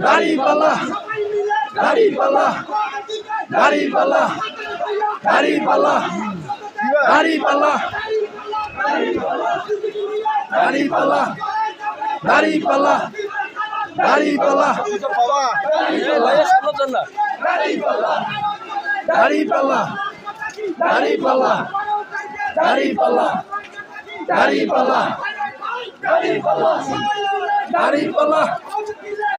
দাঁড়িপাল্লা দাঁড়িপাল্লা দাঁড়িপাল্লা দাঁড়িপাল্লা দাঁড়িপাল্লা দাঁড়িপাল্লা দাঁড়িপাল্লা দাঁড়িপাল্লা দাঁড়িপাল্লা দাঁড়িপাল্লা দাঁড়িপাল্লা দাঁড়িপাল্লা দাঁড়িপাল্লা দাঁড়িপাল্লা